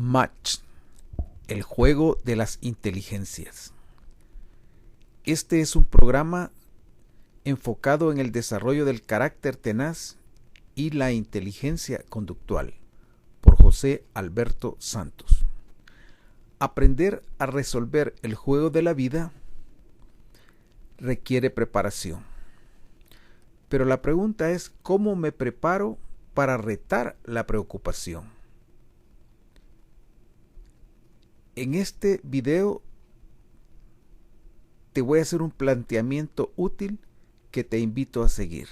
Match, el juego de las inteligencias. Este es un programa enfocado en el desarrollo del carácter tenaz y la inteligencia conductual, por José Alberto Santos. Aprender a resolver el juego de la vida requiere preparación. Pero la pregunta es, ¿cómo me preparo para retar la preocupación? En este video te voy a hacer un planteamiento útil que te invito a seguir.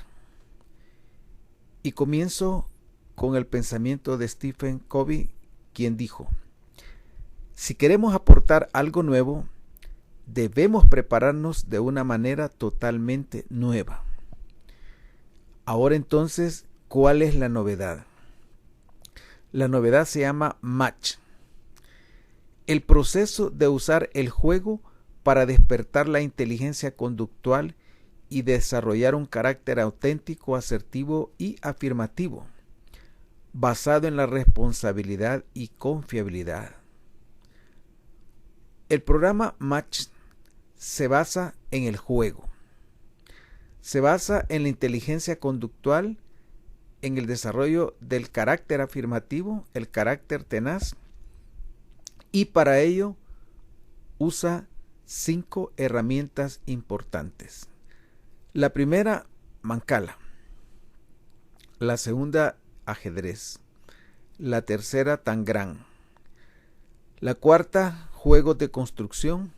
Y comienzo con el pensamiento de Stephen Covey, quien dijo: si queremos aportar algo nuevo, debemos prepararnos de una manera totalmente nueva. Ahora entonces, ¿cuál es la novedad? La novedad se llama match. El proceso de usar el juego para despertar la inteligencia conductual y desarrollar un carácter auténtico, asertivo y afirmativo, basado en la responsabilidad y confiabilidad. El programa Match se basa en el juego. Se basa en la inteligencia conductual, en el desarrollo del carácter afirmativo, el carácter tenaz, y para ello usa 5 herramientas importantes. La primera, Mancala. La segunda, ajedrez. La tercera, Tangram. La cuarta, juegos de construcción.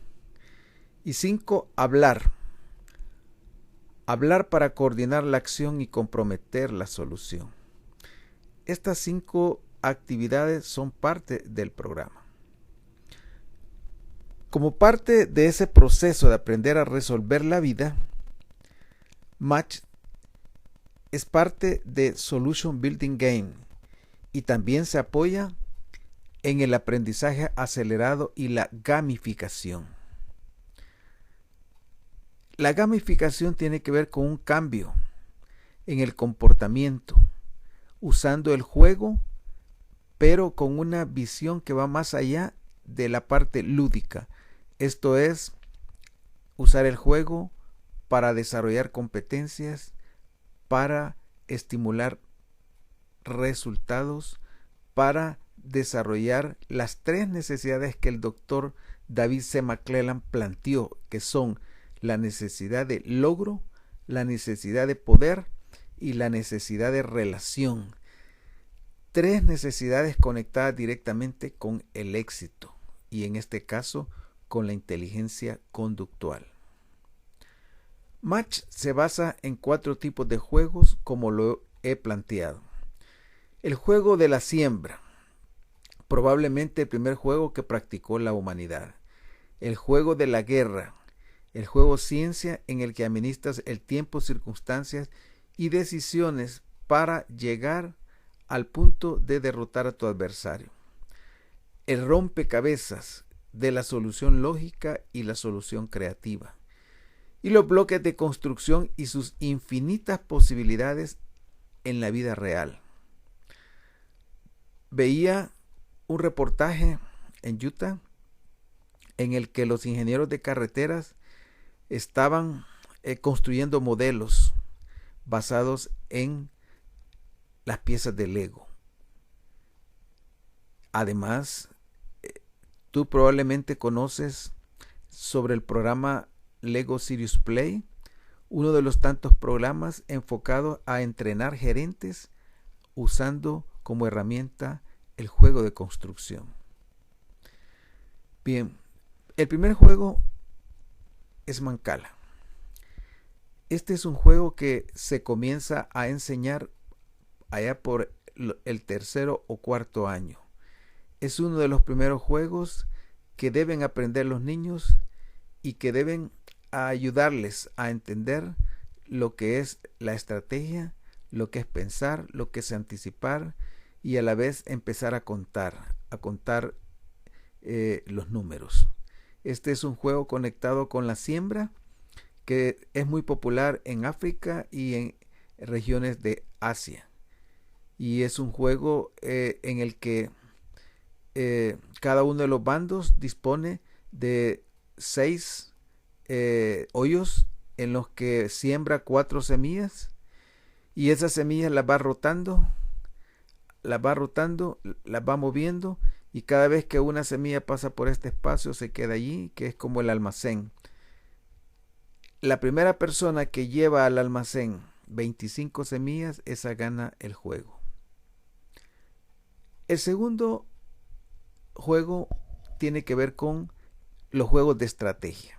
Y 5, hablar. Hablar para coordinar la acción y comprometer la solución. Estas 5 actividades son parte del programa. Como parte de ese proceso de aprender a resolver la vida, Match es parte de Solution Building Game y también se apoya en el aprendizaje acelerado y la gamificación. La gamificación tiene que ver con un cambio en el comportamiento, usando el juego, pero con una visión que va más allá de la parte lúdica. Esto es, usar el juego para desarrollar competencias, para estimular resultados, para desarrollar las 3 necesidades que el doctor David C. McClelland planteó, que son la necesidad de logro, la necesidad de poder y la necesidad de relación. 3 necesidades conectadas directamente con el éxito y en este caso con la inteligencia conductual. Match se basa en 4 tipos de juegos como lo he planteado. El juego de la siembra, probablemente el primer juego que practicó la humanidad. El juego de la guerra, el juego ciencia en el que administras el tiempo, circunstancias y decisiones para llegar al punto de derrotar a tu adversario. El rompecabezas de la solución lógica y la solución creativa. Y los bloques de construcción y sus infinitas posibilidades en la vida real. Veía un reportaje en Utah en el que los ingenieros de carreteras estaban construyendo modelos basados en las piezas de Lego. Además, tú probablemente conoces sobre el programa Lego Serious Play, uno de los tantos programas enfocados a entrenar gerentes usando como herramienta el juego de construcción. Bien, el primer juego es Mancala. Este es un juego que se comienza a enseñar allá por el 3º o 4º año. Es uno de los primeros juegos que deben aprender los niños y que deben ayudarles a entender lo que es la estrategia, lo que es pensar, lo que es anticipar y a la vez empezar a contar los números. Este es un juego conectado con la siembra que es muy popular en África y en regiones de Asia. Y es un juego en el que cada uno de los bandos dispone de 6 hoyos en los que siembra 4 semillas, y esas semillas las va rotando, las va moviendo, y cada vez que una semilla pasa por este espacio se queda allí, que es como el almacén. La primera persona que lleva al almacén 25 semillas, esa gana el juego. El segundo juego tiene que ver con los juegos de estrategia.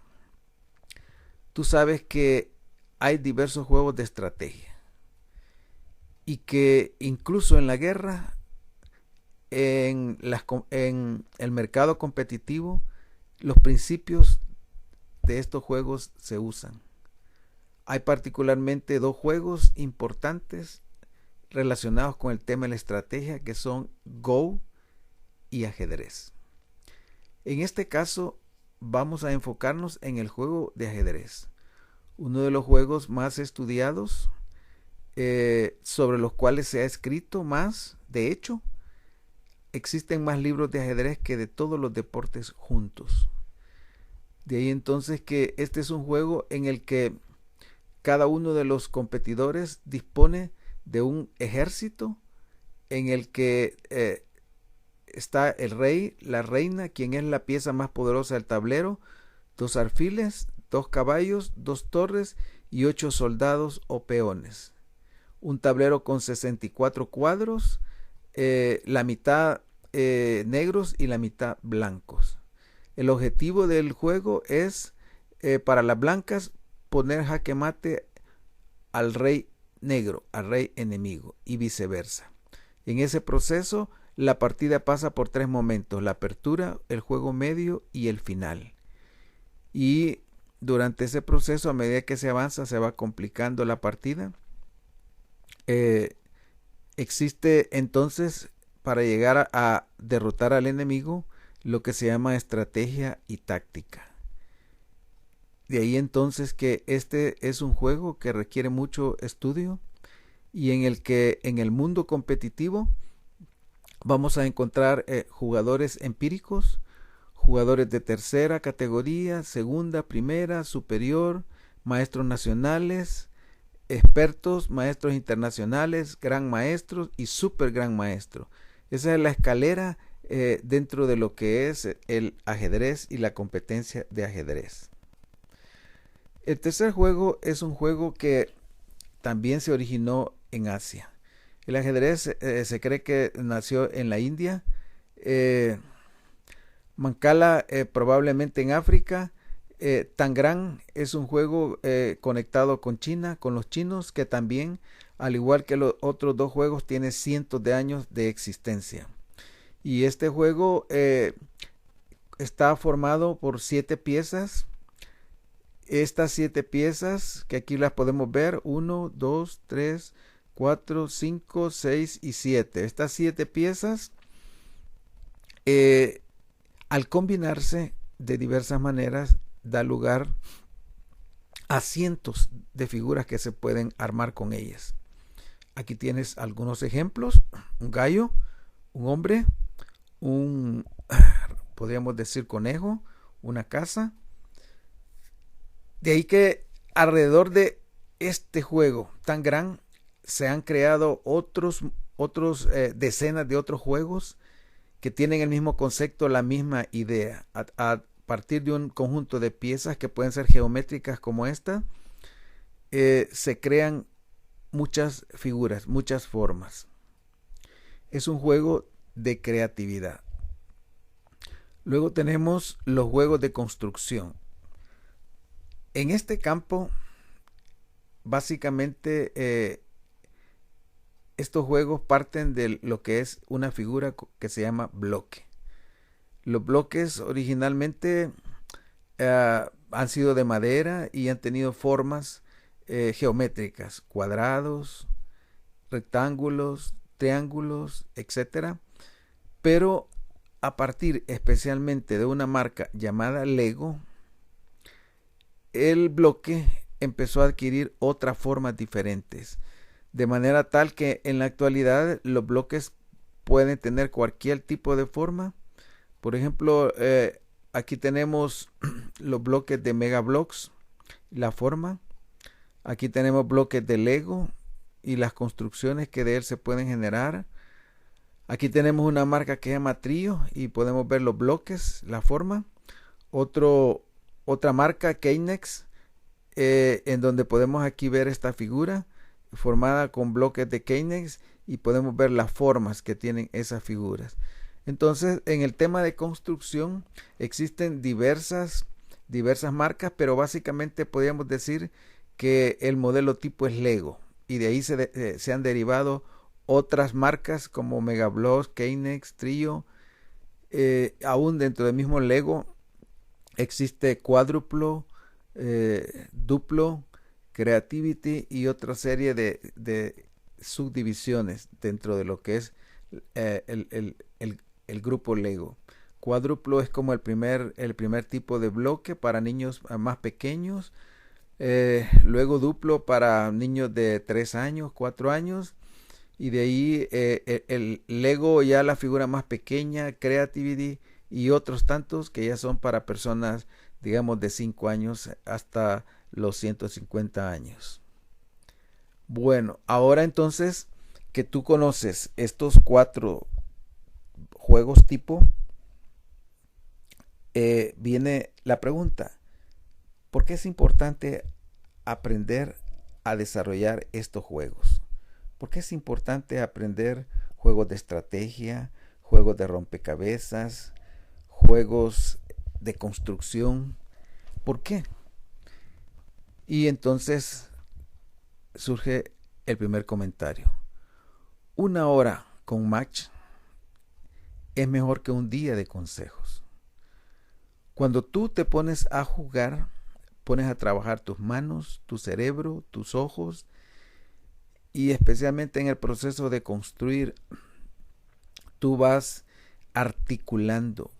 Tú sabes que hay diversos juegos de estrategia y que incluso en la guerra, en el mercado competitivo, los principios de estos juegos se usan. Hay particularmente 2 juegos importantes relacionados con el tema de la estrategia, que son Go y ajedrez. En este caso vamos a enfocarnos en el juego de ajedrez, uno de los juegos más estudiados, sobre los cuales se ha escrito más. De hecho, existen más libros de ajedrez que de todos los deportes juntos. De ahí entonces que este es un juego en el que cada uno de los competidores dispone de un ejército en el que está el rey, la reina, quien es la pieza más poderosa del tablero, 2 alfiles, 2 caballos, 2 torres y 8 soldados o peones. Un tablero con 64 cuadros, la mitad negros y la mitad blancos. El objetivo del juego es, para las blancas, poner jaque mate al rey negro, al rey enemigo, y viceversa. En ese proceso, la partida pasa por 3 momentos: la apertura, el juego medio y el final. Y durante ese proceso, a medida que se avanza, se va complicando la partida. Existe entonces, para llegar a derrotar al enemigo, lo que se llama estrategia y táctica. De ahí entonces que este es un juego que requiere mucho estudio, y en el que en el mundo competitivo vamos a encontrar jugadores empíricos, jugadores de tercera categoría, segunda, primera, superior, maestros nacionales, expertos, maestros internacionales, gran maestros y super gran maestro. Esa es la escalera dentro de lo que es el ajedrez y la competencia de ajedrez. El tercer juego es un juego que también se originó en Asia. El ajedrez se cree que nació en la India, Mancala probablemente en África. Tangram es un juego conectado con China, con los chinos, que también, al igual que los otros 2 juegos, tiene cientos de años de existencia. Y este juego está formado por 7 piezas. Estas 7 piezas, que aquí las podemos ver, 1, 2, 3, 4, 5, 6 y 7. Estas 7 piezas, al combinarse de diversas maneras, da lugar a cientos de figuras que se pueden armar con ellas. Aquí tienes algunos ejemplos: un gallo, un hombre, podríamos decir conejo, una casa. De ahí que alrededor de este juego tan gran se han creado otros decenas de otros juegos que tienen el mismo concepto, la misma idea. A partir de un conjunto de piezas que pueden ser geométricas como esta, se crean muchas figuras, muchas formas. Es un juego de creatividad. Luego tenemos los juegos de construcción. En este campo, básicamente, estos juegos parten de lo que es una figura que se llama bloque. Los bloques originalmente han sido de madera y han tenido formas geométricas: cuadrados, rectángulos, triángulos, etc. Pero a partir especialmente de una marca llamada Lego, el bloque empezó a adquirir otras formas diferentes, de manera tal que en la actualidad los bloques pueden tener cualquier tipo de forma Por ejemplo, aquí tenemos los bloques de Megablocks, la forma. Aquí tenemos bloques de Lego y las construcciones que de él se pueden generar. Aquí tenemos una marca que se llama Trio y podemos ver los bloques, la forma. Otra marca, Keinex, en donde podemos aquí ver esta figura formada con bloques de Keinex y podemos ver las formas que tienen esas figuras. Entonces, en el tema de construcción existen diversas marcas, pero básicamente podríamos decir que el modelo tipo es Lego y de ahí se han derivado otras marcas como Megablocks, Keinex, Trio. Aún dentro del mismo Lego existe Cuádruplo, Duplo, Creativity y otra serie de subdivisiones dentro de lo que es el grupo Lego. Cuádruplo es como el primer tipo de bloque para niños más pequeños. Luego duplo para niños de 3 años, 4 años. Y de ahí el Lego ya la figura más pequeña, Creativity y otros tantos que ya son para personas, digamos, de 5 años hasta los 150 años. Bueno, ahora entonces que tú conoces estos 4 juegos tipo, viene la pregunta: ¿por qué es importante aprender a desarrollar estos juegos? ¿Por qué es importante aprender juegos de estrategia, juegos de rompecabezas, juegos de construcción? ¿Por qué? Y entonces surge el primer comentario. 1 hora con Match es mejor que un día de consejos. Cuando tú te pones a jugar, pones a trabajar tus manos, tu cerebro, tus ojos, y especialmente en el proceso de construir, tú vas articulando,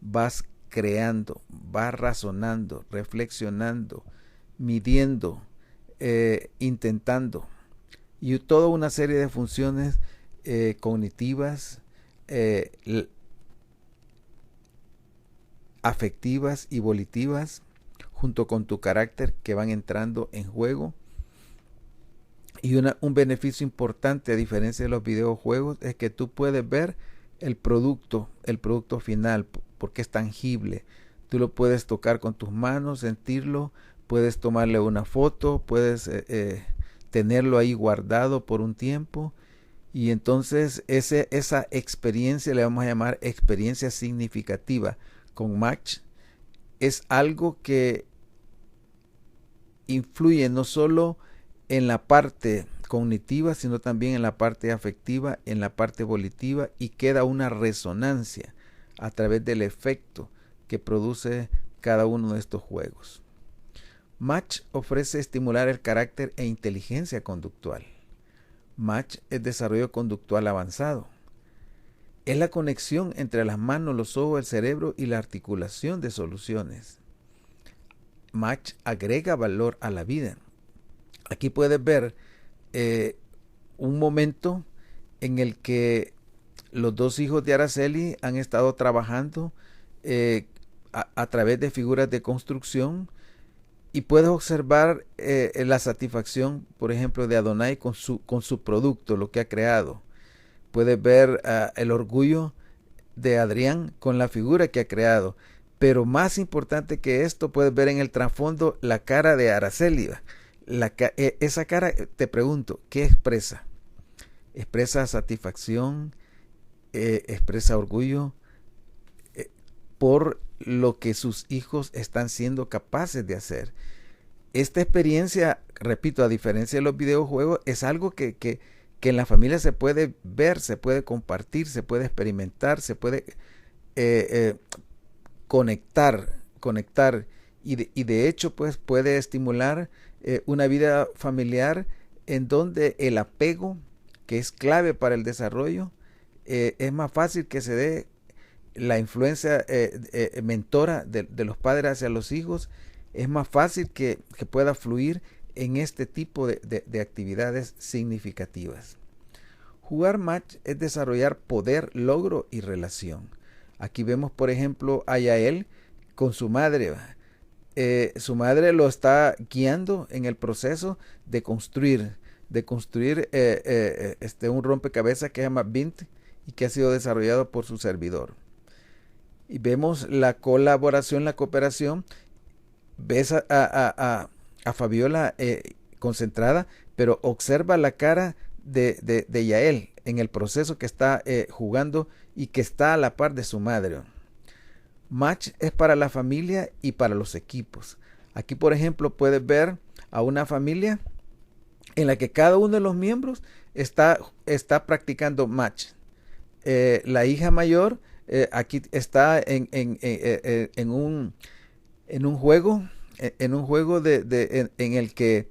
vas creando, vas razonando, reflexionando, midiendo, intentando, y toda una serie de funciones cognitivas, afectivas y volitivas, junto con tu carácter, que van entrando en juego. Y un beneficio importante, a diferencia de los videojuegos, es que tú puedes ver el producto final, porque es tangible. Tú lo puedes tocar con tus manos, sentirlo, puedes tomarle una foto, puedes tenerlo ahí guardado por un tiempo. Y entonces esa experiencia, le vamos a llamar experiencia significativa con Match, es algo que influye no solo en la parte cognitiva, sino también en la parte afectiva, en la parte volitiva, y queda una resonancia a través del efecto que produce cada uno de estos juegos. Match ofrece estimular el carácter e inteligencia conductual. Match es desarrollo conductual avanzado. Es la conexión entre las manos, los ojos, el cerebro y la articulación de soluciones. Match agrega valor a la vida. Aquí puedes ver un momento en el que los 2 hijos de Araceli han estado trabajando a través de figuras de construcción, y puedes observar la satisfacción, por ejemplo, de Adonai con su producto, lo que ha creado. Puedes ver el orgullo de Adrián con la figura que ha creado. Pero más importante que esto, puedes ver en el trasfondo la cara de Araceli. Esa cara, te pregunto, ¿qué expresa? ¿Expresa satisfacción? ¿Expresa orgullo por lo que sus hijos están siendo capaces de hacer? Esta experiencia, repito, a diferencia de los videojuegos, es algo que en la familia se puede ver, se puede compartir, se puede experimentar, se puede conectar, y de hecho pues puede estimular una vida familiar en donde el apego, que es clave para el desarrollo, es más fácil que se dé la influencia mentora de los padres hacia los hijos. Es más fácil que pueda fluir en este tipo de actividades significativas. Jugar Match es desarrollar poder, logro y relación. Aquí vemos, por ejemplo, a Yael con su madre. Su madre lo está guiando en el proceso de construir un rompecabezas que se llama Bint y que ha sido desarrollado por su servidor. Y vemos la colaboración, la cooperación. Ves a Fabiola concentrada, pero observa la cara de Yael en el proceso que está jugando y que está a la par de su madre. Match es para la familia y para los equipos. Aquí, por ejemplo, puedes ver a una familia en la que cada uno de los miembros está practicando match. La hija mayor aquí está en un juego, en el que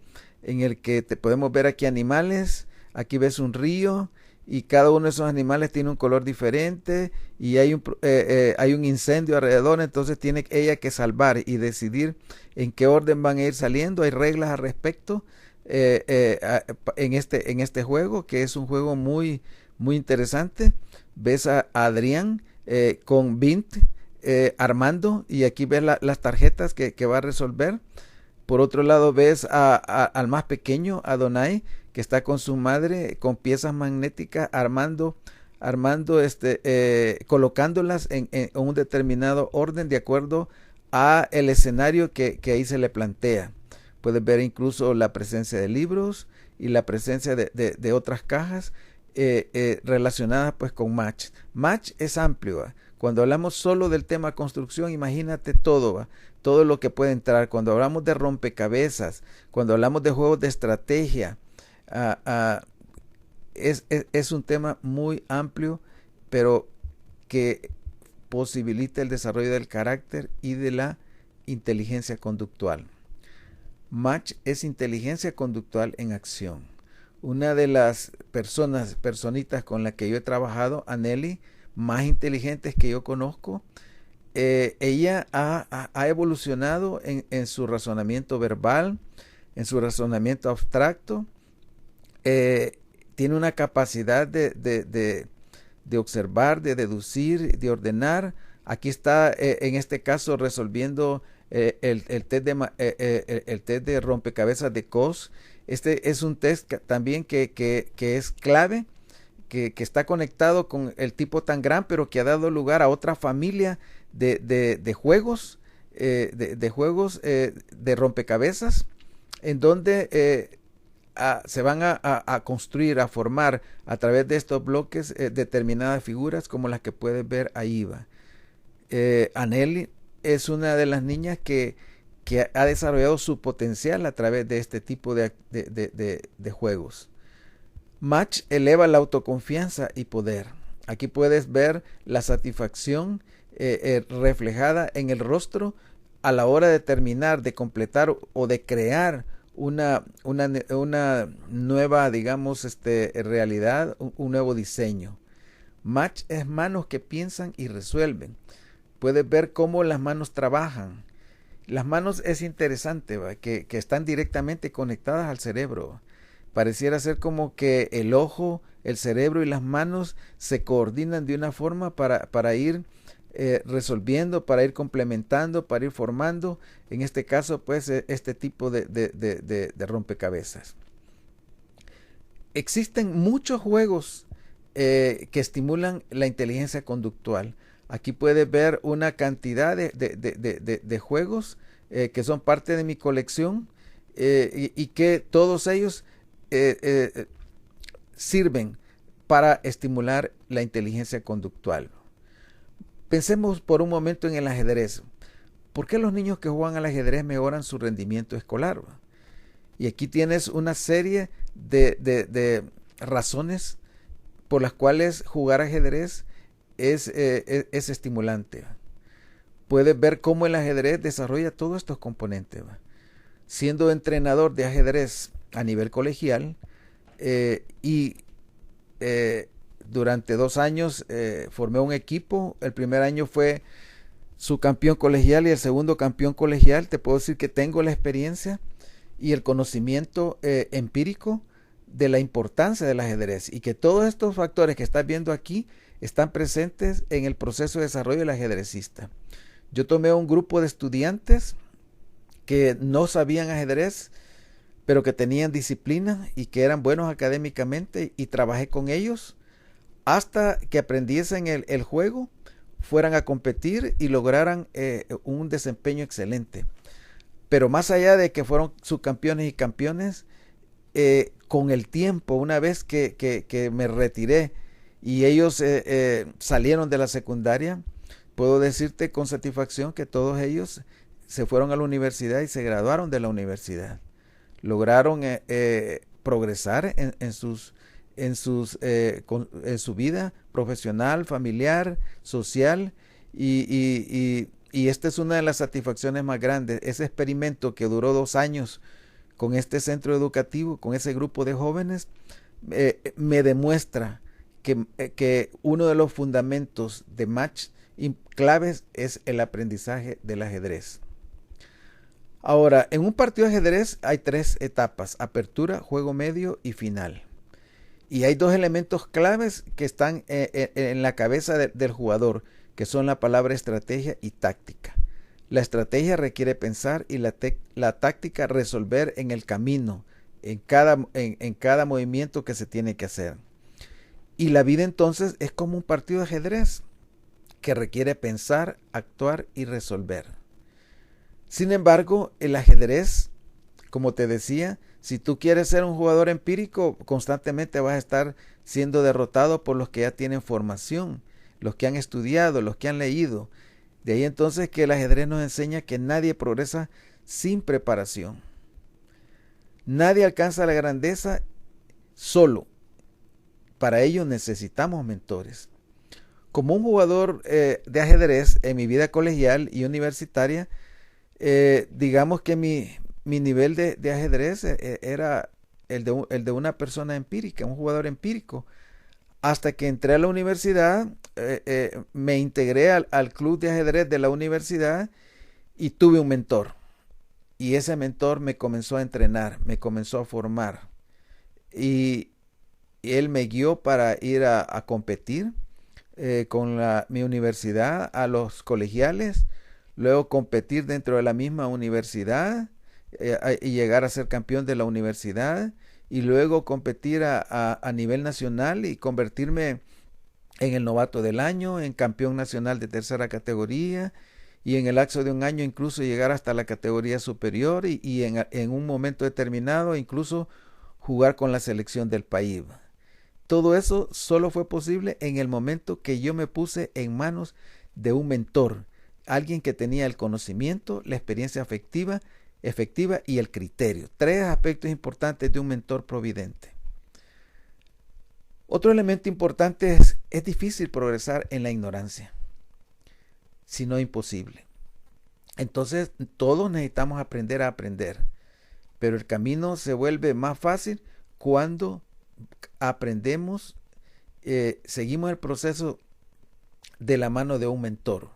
te podemos ver aquí animales. Aquí ves un río y cada uno de esos animales tiene un color diferente y hay un incendio alrededor, entonces tiene ella que salvar y decidir en qué orden van a ir saliendo. Hay reglas al respecto en este juego, que es un juego muy, muy interesante. Ves a Adrián con Bint armando, y aquí ves las tarjetas que va a resolver. Por otro lado ves al más pequeño, Adonai, que está con su madre con piezas magnéticas armando, colocándolas en un determinado orden de acuerdo a el escenario que ahí se le plantea. Puedes ver incluso la presencia de libros y la presencia de otras cajas relacionadas pues con Match. Match es amplio, ¿va? Cuando hablamos solo del tema construcción, imagínate todo, ¿va? Todo lo que puede entrar. Cuando hablamos de rompecabezas, cuando hablamos de juegos de estrategia, es un tema muy amplio, pero que posibilita el desarrollo del carácter y de la inteligencia conductual. Match es inteligencia conductual en acción. Una de las personitas con la que yo he trabajado, Aneli, más inteligentes que yo conozco, ella ha evolucionado en su razonamiento verbal, en su razonamiento abstracto. Tiene una capacidad de observar, de deducir, de ordenar. Aquí está en este caso resolviendo el test de rompecabezas de Coase. Este es un test también que es clave, que está conectado con el tipo Tangram, pero que ha dado lugar a otra familia de juegos, de rompecabezas, en donde se van a construir, a formar a través de estos bloques determinadas figuras como las que puedes ver ahí. Aneli es una de las niñas que ha desarrollado su potencial a través de este tipo de juegos. Match eleva la autoconfianza y poder. Aquí puedes ver la satisfacción reflejada en el rostro a la hora de terminar, de completar o de crear una nueva, digamos, realidad, un nuevo diseño. Match es manos que piensan y resuelven. Puedes ver cómo las manos trabajan. Las manos es interesante, ¿va? Que están directamente conectadas al cerebro. Pareciera ser como que el ojo, el cerebro y las manos se coordinan de una forma para ir resolviendo, para ir complementando, para ir formando, en este caso, pues, este tipo de rompecabezas. Existen muchos juegos que estimulan la inteligencia conductual. Aquí puedes ver una cantidad de juegos que son parte de mi colección y que todos ellos sirven para estimular la inteligencia conductual. Pensemos por un momento en el ajedrez. ¿Por qué los niños que juegan al ajedrez mejoran su rendimiento escolar? Y aquí tienes una serie de razones por las cuales jugar ajedrez es estimulante. Puedes ver cómo el ajedrez desarrolla todos estos componentes. Siendo entrenador de ajedrez a nivel colegial durante 2 años formé un equipo. El primer año fue subcampeón colegial y el segundo campeón colegial. Te puedo decir que tengo la experiencia y el conocimiento empírico de la importancia del ajedrez y que todos estos factores que estás viendo aquí están presentes en el proceso de desarrollo del ajedrecista. Yo tomé un grupo de estudiantes que no sabían ajedrez, pero que tenían disciplina y que eran buenos académicamente, y trabajé con ellos hasta que aprendiesen el juego, fueran a competir y lograran un desempeño excelente. Pero más allá de que fueron subcampeones y campeones, con el tiempo, una vez que me retiré y ellos salieron de la secundaria, puedo decirte con satisfacción que todos ellos se fueron a la universidad y se graduaron de la universidad. Lograron progresar en su vida profesional, familiar, social, y esta es una de las satisfacciones más grandes. Ese experimento que duró 2 años con este centro educativo, con ese grupo de jóvenes, me demuestra que uno de los fundamentos de match claves es el aprendizaje del ajedrez. Ahora, en un partido de ajedrez hay 3 etapas: apertura, juego medio y final. Y hay 2 elementos claves que están en la cabeza del jugador, que son la palabra estrategia y táctica. La estrategia requiere pensar y la táctica resolver en el camino, en cada movimiento que se tiene que hacer. Y la vida entonces es como un partido de ajedrez que requiere pensar, actuar y resolver. Sin embargo, el ajedrez, como te decía, si tú quieres ser un jugador empírico, constantemente vas a estar siendo derrotado por los que ya tienen formación, los que han estudiado, los que han leído. De ahí entonces que el ajedrez nos enseña que nadie progresa sin preparación. Nadie alcanza la grandeza solo. Para ello necesitamos mentores. Como un jugador de ajedrez en mi vida colegial y universitaria, digamos que mi nivel de ajedrez era el de una persona empírica, un jugador empírico. Hasta que entré a la universidad, me integré al club de ajedrez de la universidad y tuve un mentor. Y ese mentor me comenzó a entrenar, me comenzó a formar. Y él me guió para ir a competir con mi universidad a los colegiales, luego competir dentro de la misma universidad y llegar a ser campeón de la universidad, y luego competir a nivel nacional y convertirme en el novato del año, en campeón nacional de tercera categoría, y en el lapso de un año incluso llegar hasta la categoría superior y en un momento determinado incluso jugar con la selección del país. Todo eso solo fue posible en el momento que yo me puse en manos de un mentor, alguien que tenía el conocimiento, la experiencia efectiva y el criterio. 3 aspectos importantes de un mentor providente. Otro elemento importante es difícil progresar en la ignorancia, si no imposible. Entonces todos necesitamos aprender a aprender, pero el camino se vuelve más fácil cuando aprendemos, seguimos el proceso de la mano de un mentor.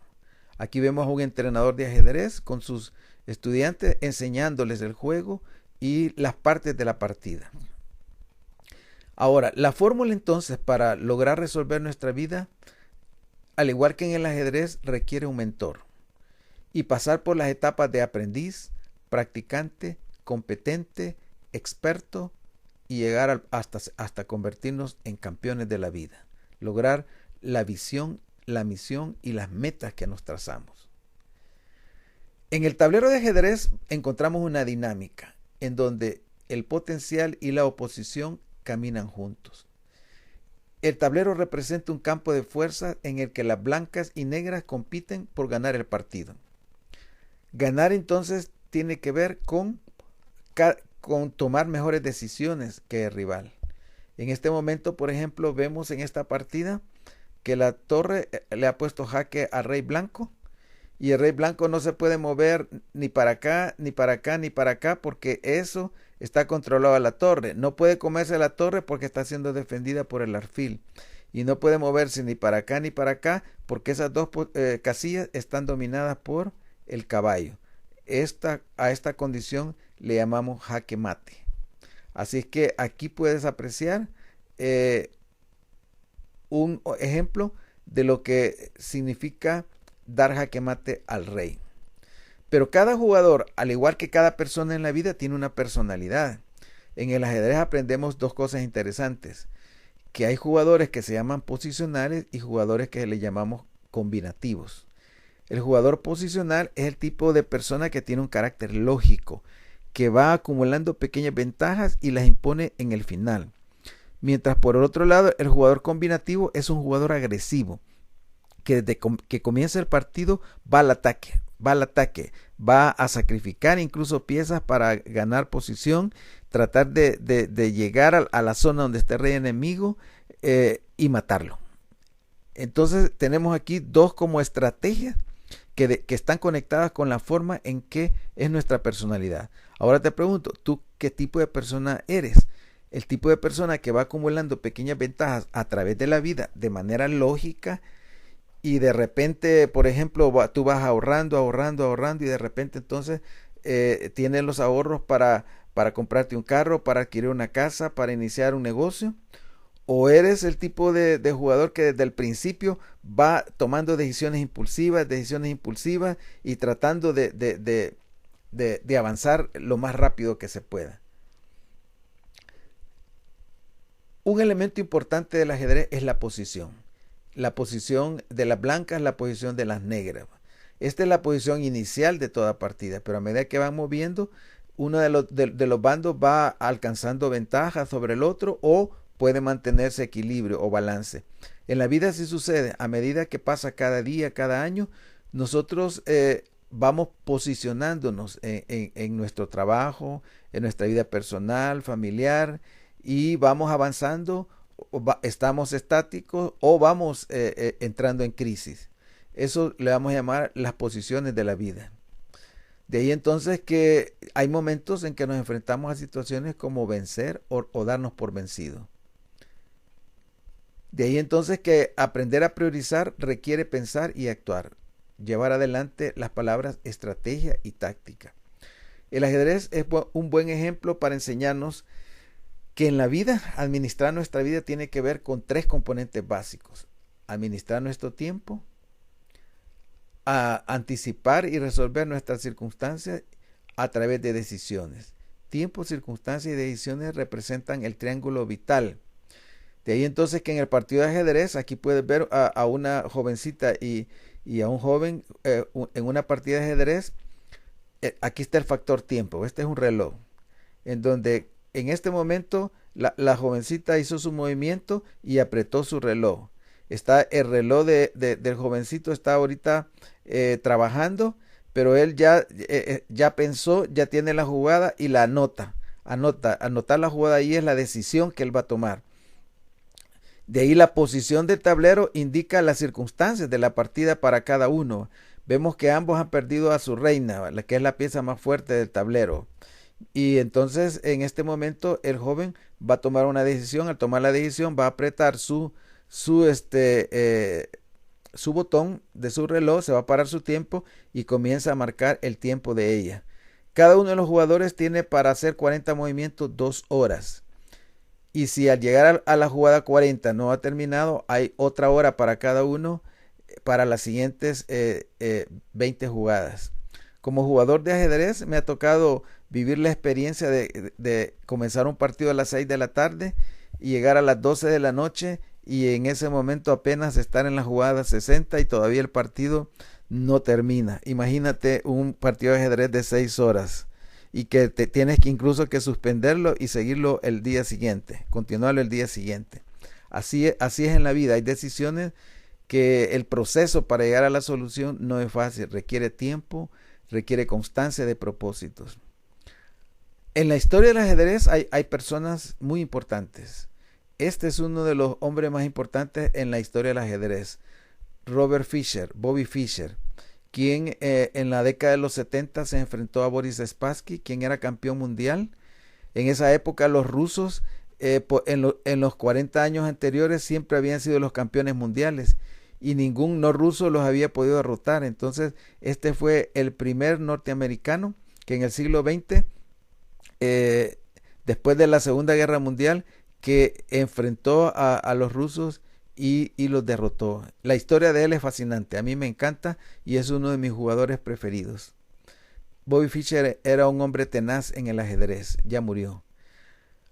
Aquí vemos a un entrenador de ajedrez con sus estudiantes enseñándoles el juego y las partes de la partida. Ahora, la fórmula entonces para lograr resolver nuestra vida, al igual que en el ajedrez, requiere un mentor y pasar por las etapas de aprendiz, practicante, competente, experto y llegar hasta convertirnos en campeones de la vida, lograr la visión, la misión y las metas que nos trazamos. En el tablero de ajedrez encontramos una dinámica en donde el potencial y la oposición caminan juntos. El tablero representa un campo de fuerza en el que las blancas y negras compiten por ganar el partido. Ganar entonces tiene que ver con tomar mejores decisiones que el rival. En este momento, por ejemplo, vemos en esta partida que la torre le ha puesto jaque al rey blanco, y el rey blanco no se puede mover ni para acá, ni para acá, ni para acá, porque eso está controlado a la torre. No puede comerse la torre porque está siendo defendida por el alfil, y no puede moverse ni para acá ni para acá porque esas 2 casillas están dominadas por el caballo. A esta condición le llamamos jaque mate. Así es que aquí puedes apreciar un ejemplo de lo que significa dar jaque mate al rey. Pero cada jugador, al igual que cada persona en la vida, tiene una personalidad. En el ajedrez aprendemos dos cosas interesantes, que hay jugadores que se llaman posicionales y jugadores que le llamamos combinativos. El jugador posicional es el tipo de persona que tiene un carácter lógico, que va acumulando pequeñas ventajas y las impone en el final. Mientras por el otro lado, el jugador combinativo es un jugador agresivo, que desde que comienza el partido va al ataque, va a sacrificar incluso piezas para ganar posición, tratar de llegar a la zona donde esté el rey enemigo y matarlo. Entonces tenemos aquí dos como estrategias que están conectadas con la forma en que es nuestra personalidad. Ahora te pregunto, ¿tú qué tipo de persona eres? El tipo de persona que va acumulando pequeñas ventajas a través de la vida de manera lógica y de repente, por ejemplo, tú vas ahorrando y de repente entonces tienes los ahorros para comprarte un carro, para adquirir una casa, para iniciar un negocio. ¿O eres el tipo de jugador que desde el principio va tomando decisiones impulsivas y tratando de avanzar lo más rápido que se pueda? Un elemento importante del ajedrez es la posición. La posición de las blancas, la posición de las negras. Esta es la posición inicial de toda partida, pero a medida que van moviendo, uno de los bandos va alcanzando ventaja sobre el otro o puede mantenerse equilibrio o balance. En la vida así sucede. A medida que pasa cada día, cada año, nosotros vamos posicionándonos en nuestro trabajo, en nuestra vida personal, familiar, y vamos avanzando, estamos estáticos o vamos entrando en crisis. Eso le vamos a llamar las posiciones de la vida. De ahí entonces que hay momentos en que nos enfrentamos a situaciones como vencer o darnos por vencido. De ahí entonces que aprender a priorizar requiere pensar y actuar, llevar adelante las palabras estrategia y táctica. El ajedrez es un buen ejemplo para enseñarnos que en la vida, administrar nuestra vida tiene que ver con tres componentes básicos. Administrar nuestro tiempo, a anticipar y resolver nuestras circunstancias a través de decisiones. Tiempo, circunstancias y decisiones representan el triángulo vital. De ahí entonces que en el partido de ajedrez, aquí puedes ver a una jovencita y a un joven en una partida de ajedrez. Aquí está el factor tiempo. Este es un reloj, en donde en este momento la jovencita hizo su movimiento y apretó su reloj. Está el reloj del jovencito está ahorita trabajando, pero él ya pensó, ya tiene la jugada y la anota. Anotar la jugada ahí es la decisión que él va a tomar. De ahí la posición del tablero indica las circunstancias de la partida para cada uno. Vemos que ambos han perdido a su reina, la que es la pieza más fuerte del tablero. Y entonces en este momento el joven va a tomar una decisión. Al tomar la decisión va a apretar su botón de su reloj, se va a parar su tiempo y comienza a marcar el tiempo de ella. Cada uno de los jugadores tiene para hacer 40 movimientos 2 horas. Y si al llegar a la jugada 40 no ha terminado, hay otra hora para cada uno para las siguientes 20 jugadas. Como jugador de ajedrez me ha tocado vivir la experiencia de comenzar un partido a las 6 de la tarde y llegar a las 12 de la noche y en ese momento apenas estar en la jugada 60 y todavía el partido no termina. Imagínate un partido de ajedrez de 6 horas y que te tienes que incluso que suspenderlo y seguirlo el día siguiente, continuarlo el día siguiente. Así es en la vida. Hay decisiones que el proceso para llegar a la solución no es fácil, requiere tiempo, requiere constancia de propósitos. En la historia del ajedrez hay personas muy importantes. Este es uno de los hombres más importantes en la historia del ajedrez, Bobby Fischer, quien en la década de los 70 se enfrentó a Boris Spassky, quien era campeón mundial. En esa época los rusos en los 40 años anteriores siempre habían sido los campeones mundiales y ningún no ruso los había podido derrotar. Entonces este fue el primer norteamericano que en el siglo XX, después de la Segunda Guerra Mundial, que enfrentó a los rusos y los derrotó. La historia de él es fascinante, a mí me encanta y es uno de mis jugadores preferidos. Bobby Fischer era un hombre tenaz en el ajedrez, ya murió.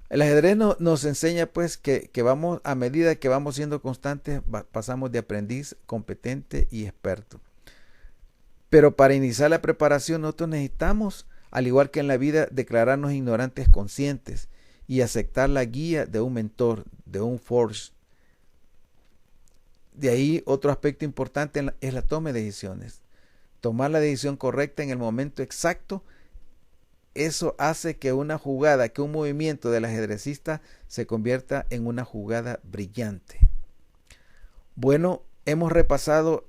El ajedrez nos enseña pues que vamos, a medida que vamos siendo constantes, pasamos de aprendiz, competente y experto. Pero para iniciar la preparación nosotros necesitamos, al igual que en la vida, declararnos ignorantes conscientes y aceptar la guía de un mentor, de un force. De ahí otro aspecto importante es la toma de decisiones. Tomar la decisión correcta en el momento exacto, eso hace que una jugada, que un movimiento del ajedrecista se convierta en una jugada brillante. Bueno, hemos repasado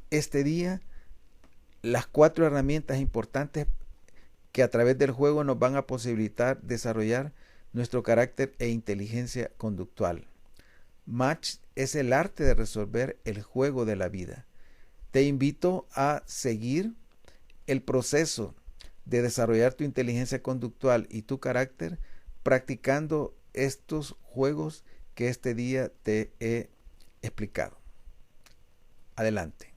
este día las 4 herramientas importantes que a través del juego nos van a posibilitar desarrollar nuestro carácter e inteligencia conductual. Match es el arte de resolver el juego de la vida. Te invito a seguir el proceso de desarrollar tu inteligencia conductual y tu carácter practicando estos juegos que este día te he explicado. Adelante.